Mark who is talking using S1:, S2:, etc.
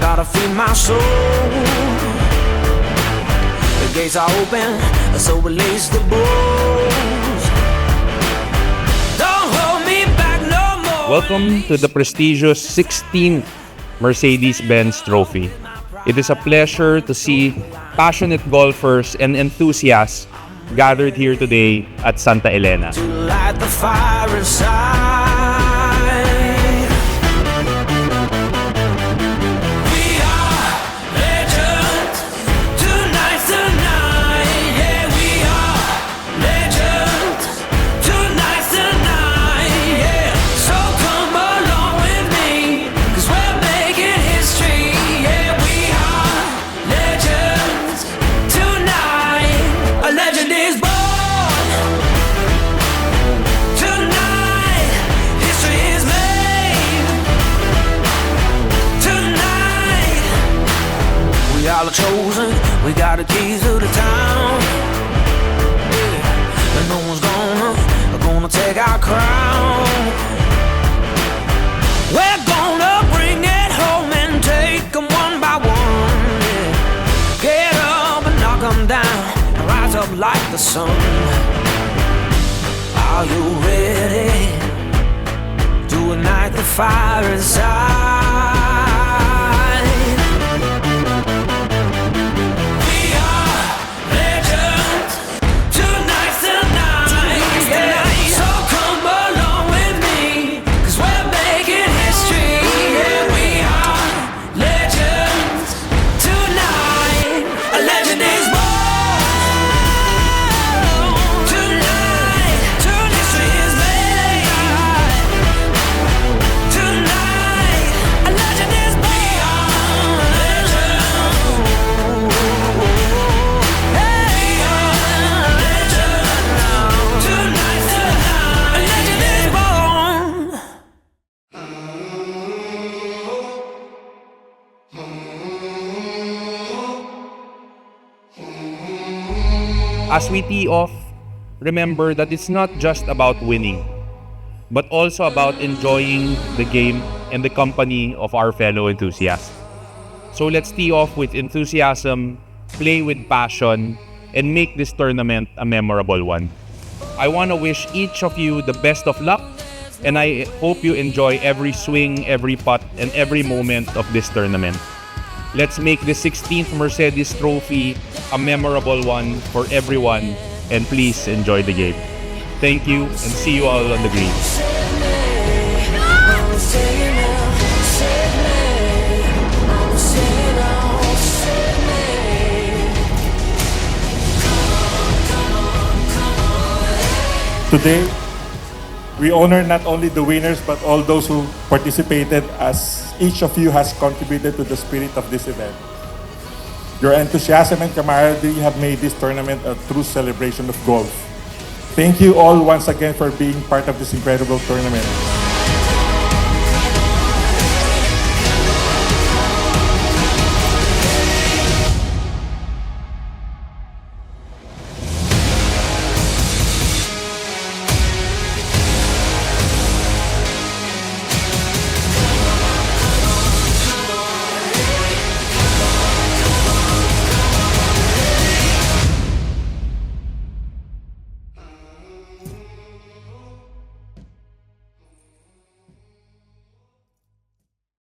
S1: gotta feed my soul. The gates are open, so release the bulls. Don't hold me back no more.
S2: Welcome to the prestigious 16th Mercedes-Benz trophy. It is a pleasure to see passionate golfers and enthusiasts gathered here today at Santa Elena.
S1: To light the fire inside. We are legends. Tonight's the night. Yeah, we are legends. Tonight's the night. Yeah, so come along with me, 'cause we're making history. Yeah, we are legends. Tonight, a legend is born. Tonight, history is made. Tonight, we are the chosen. We got the keys to the town. Yeah. And no one's gonna take our crown. We're gonna bring it home and take them one by one. Yeah. Get up and knock them down and rise up like the sun. Are you ready to ignite the fire inside? We are legends. Tonight's the night. Yeah. So come along with me, 'cause we're making history. Yeah, we are legends. Tonight, a legend is born. Tonight, history is made. Tonight, a legend is born. Hey, tonight's the night. A legend is born.
S2: As we tee off, remember that it's not just about winning, but also about enjoying the game and the company of our fellow enthusiasts. So let's tee off with enthusiasm, play with passion, and make this tournament a memorable one. I want to wish each of you the best of luck, and I hope you enjoy every swing, every putt, and every moment of this tournament. Let's make the 16th Mercedes trophy a memorable one for everyone, and please enjoy the game. Thank you, and see you all on the green.
S3: Today, we honor not only the winners but all those who participated, as each of you has contributed to the spirit of this event. Your enthusiasm and camaraderie have made this tournament a true celebration of golf. Thank you all once again for being part of this incredible tournament.